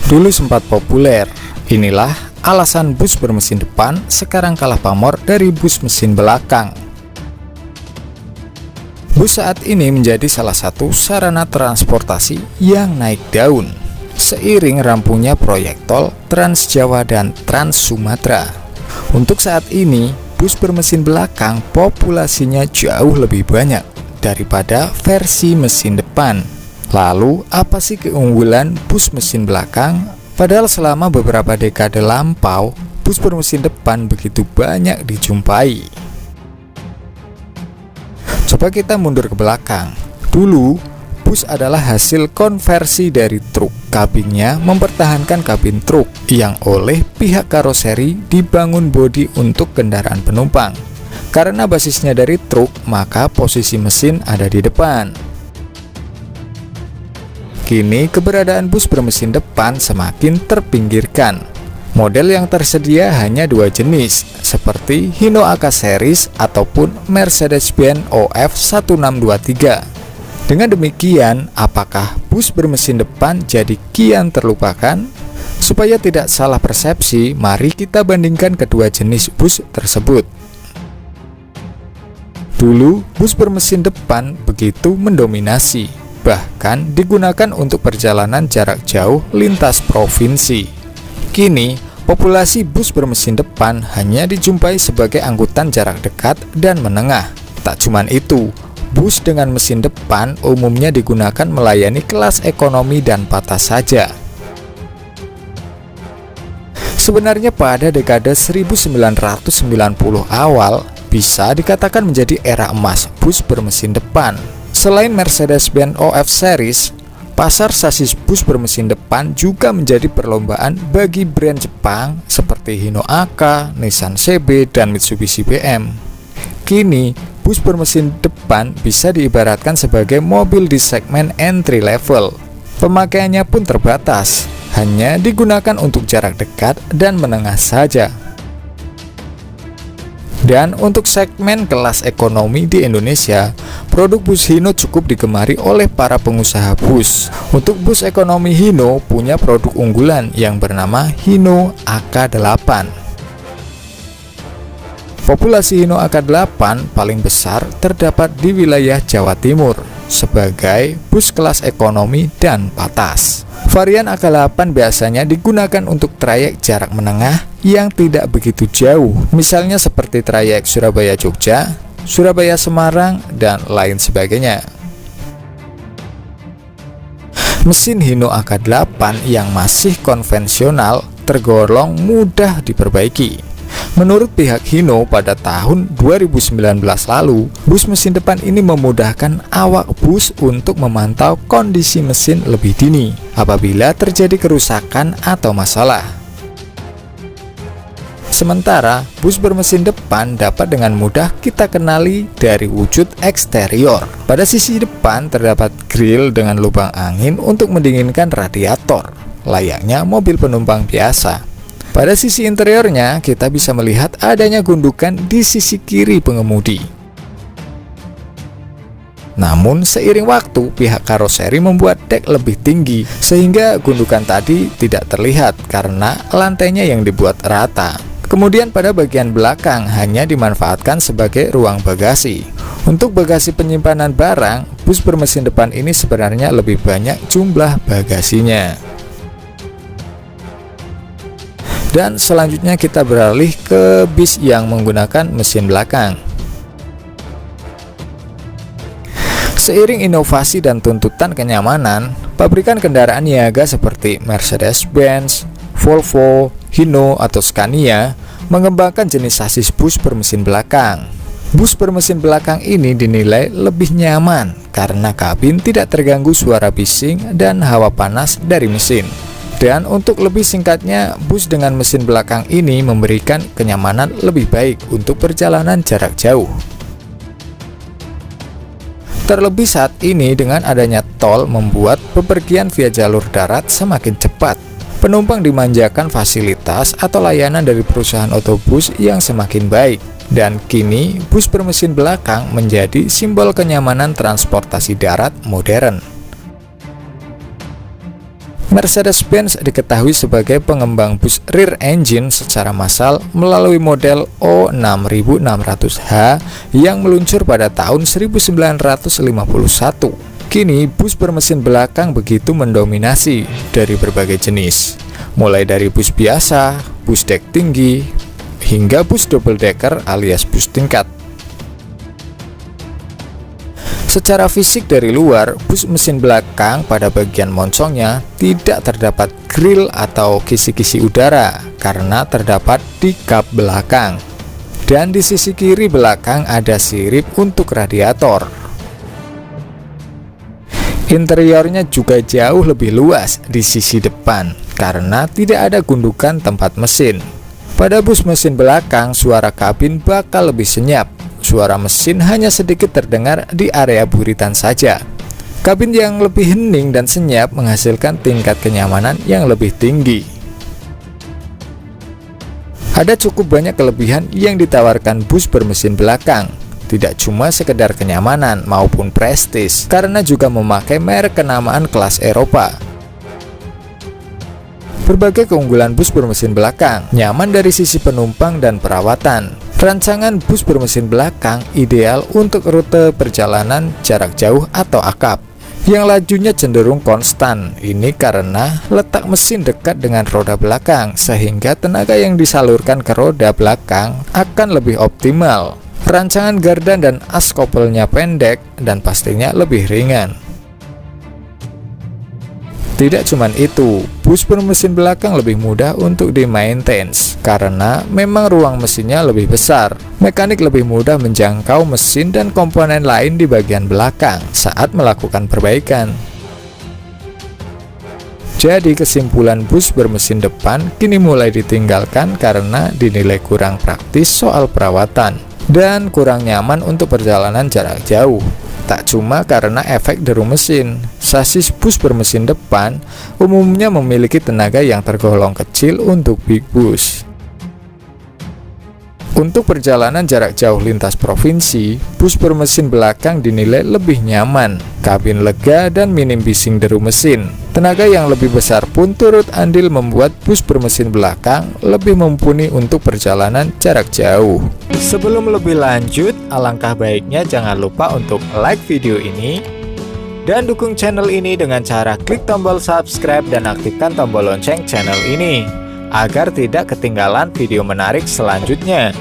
Dulu sempat populer. Inilah alasan bus bermesin depan sekarang kalah pamor dari bus mesin belakang. Bus saat ini menjadi salah satu sarana transportasi yang naik daun seiring rampungnya proyek tol Trans Jawa dan Trans Sumatera. Untuk saat ini, bus bermesin belakang populasinya jauh lebih banyak daripada versi mesin depan. Lalu, apa sih keunggulan bus mesin belakang? Padahal selama beberapa dekade lampau, bus bermesin depan begitu banyak dijumpai. Coba kita mundur ke belakang. Dulu, bus adalah hasil konversi dari truk. Kabinnya mempertahankan kabin truk yang oleh pihak karoseri dibangun bodi untuk kendaraan penumpang. Karena basisnya dari truk, maka posisi mesin ada di depan. Kini keberadaan bus bermesin depan semakin terpinggirkan. Model yang tersedia hanya dua jenis, seperti Hino AK Series ataupun Mercedes-Benz OF 1623. Dengan demikian, apakah bus bermesin depan jadi kian terlupakan? Supaya tidak salah persepsi, mari kita bandingkan kedua jenis bus tersebut. Dulu, bus bermesin depan begitu mendominasi, bahkan digunakan untuk perjalanan jarak jauh lintas provinsi. Kini, populasi bus bermesin depan hanya dijumpai sebagai angkutan jarak dekat dan menengah. Tak cuman itu, bus dengan mesin depan umumnya digunakan melayani kelas ekonomi dan patah saja. Sebenarnya pada dekade 1990 awal, bisa dikatakan menjadi era emas bus bermesin depan. Selain Mercedes-Benz OF Series, pasar sasis bus bermesin depan juga menjadi perlombaan bagi brand Jepang seperti Hino AK, Nissan CB, dan Mitsubishi BM. Kini, bus bermesin depan bisa diibaratkan sebagai mobil di segmen entry level. Pemakaiannya pun terbatas, hanya digunakan untuk jarak dekat dan menengah saja. Dan untuk segmen kelas ekonomi di Indonesia, produk bus Hino cukup digemari oleh para pengusaha bus. Untuk bus ekonomi Hino punya produk unggulan yang bernama Hino AK8. Populasi Hino AK8 paling besar terdapat di wilayah Jawa Timur sebagai bus kelas ekonomi dan patas. Varian AK8 biasanya digunakan untuk trayek jarak menengah yang tidak begitu jauh, misalnya seperti trayek Surabaya-Jogja, Surabaya-Semarang, dan lain sebagainya. Mesin Hino AK8 yang masih konvensional tergolong mudah diperbaiki. Menurut pihak Hino, pada tahun 2019 lalu, bus mesin depan ini memudahkan awak bus untuk memantau kondisi mesin lebih dini apabila terjadi kerusakan atau masalah. Sementara, bus bermesin depan dapat dengan mudah kita kenali dari wujud eksterior. Pada sisi depan terdapat grill dengan lubang angin untuk mendinginkan radiator, layaknya mobil penumpang biasa. Pada sisi interiornya, kita bisa melihat adanya gundukan di sisi kiri pengemudi. Namun, seiring waktu, pihak karoseri membuat dek lebih tinggi, sehingga gundukan tadi tidak terlihat karena lantainya yang dibuat rata. Kemudian pada bagian belakang hanya dimanfaatkan sebagai ruang bagasi. Untuk bagasi penyimpanan barang, bus bermesin depan ini sebenarnya lebih banyak jumlah bagasinya. Dan selanjutnya kita beralih ke bis yang menggunakan mesin belakang. Seiring inovasi dan tuntutan kenyamanan, pabrikan kendaraan niaga seperti Mercedes-Benz, Volvo, Hino, atau Scania mengembangkan jenis sasis bus bermesin belakang. Bus bermesin belakang ini dinilai lebih nyaman karena kabin tidak terganggu suara bising dan hawa panas dari mesin. Dan untuk lebih singkatnya, bus dengan mesin belakang ini memberikan kenyamanan lebih baik untuk perjalanan jarak jauh. Terlebih saat ini dengan adanya tol membuat bepergian via jalur darat semakin cepat. Penumpang dimanjakan fasilitas atau layanan dari perusahaan otobus yang semakin baik. Dan kini, bus bermesin belakang menjadi simbol kenyamanan transportasi darat modern. Mercedes-Benz diketahui sebagai pengembang bus rear engine secara massal melalui model O6600H yang meluncur pada tahun 1951. Kini bus bermesin belakang begitu mendominasi dari berbagai jenis, mulai dari bus biasa, bus dek tinggi, hingga bus double decker alias bus tingkat. Secara fisik dari luar, bus mesin belakang pada bagian moncongnya tidak terdapat grill atau kisi-kisi udara karena terdapat di kap belakang. Dan di sisi kiri belakang ada sirip untuk radiator. Interiornya juga jauh lebih luas di sisi depan karena tidak ada gundukan tempat mesin. Pada bus mesin belakang, suara kabin bakal lebih senyap. Suara mesin hanya sedikit terdengar di area buritan saja. Kabin yang lebih hening dan senyap menghasilkan tingkat kenyamanan yang lebih tinggi. Ada cukup banyak kelebihan yang ditawarkan bus bermesin belakang. Tidak cuma sekedar kenyamanan maupun prestis, karena juga memakai merek kenamaan kelas Eropa. Berbagai keunggulan bus bermesin belakang, nyaman dari sisi penumpang dan perawatan. Rancangan bus bermesin belakang ideal untuk rute perjalanan jarak jauh atau akap yang lajunya cenderung konstan. Ini karena letak mesin dekat dengan roda belakang sehingga tenaga yang disalurkan ke roda belakang akan lebih optimal. Rancangan gardan dan as kopelnya pendek dan pastinya lebih ringan. Tidak cuman itu, bus bermesin belakang lebih mudah untuk di-maintenance karena memang ruang mesinnya lebih besar. Mekanik lebih mudah menjangkau mesin dan komponen lain di bagian belakang saat melakukan perbaikan. Jadi kesimpulan, bus bermesin depan kini mulai ditinggalkan karena dinilai kurang praktis soal perawatan dan kurang nyaman untuk perjalanan jarak jauh. Tak cuma karena efek deru mesin, sasis bus bermesin depan umumnya memiliki tenaga yang tergolong kecil untuk big bus. Untuk perjalanan jarak jauh lintas provinsi, bus bermesin belakang dinilai lebih nyaman, kabin lega dan minim bising deru mesin. Tenaga yang lebih besar pun turut andil membuat bus bermesin belakang lebih mumpuni untuk perjalanan jarak jauh. Sebelum lebih lanjut, alangkah baiknya jangan lupa untuk like video ini dan dukung channel ini dengan cara klik tombol subscribe dan aktifkan tombol lonceng channel ini agar tidak ketinggalan video menarik selanjutnya.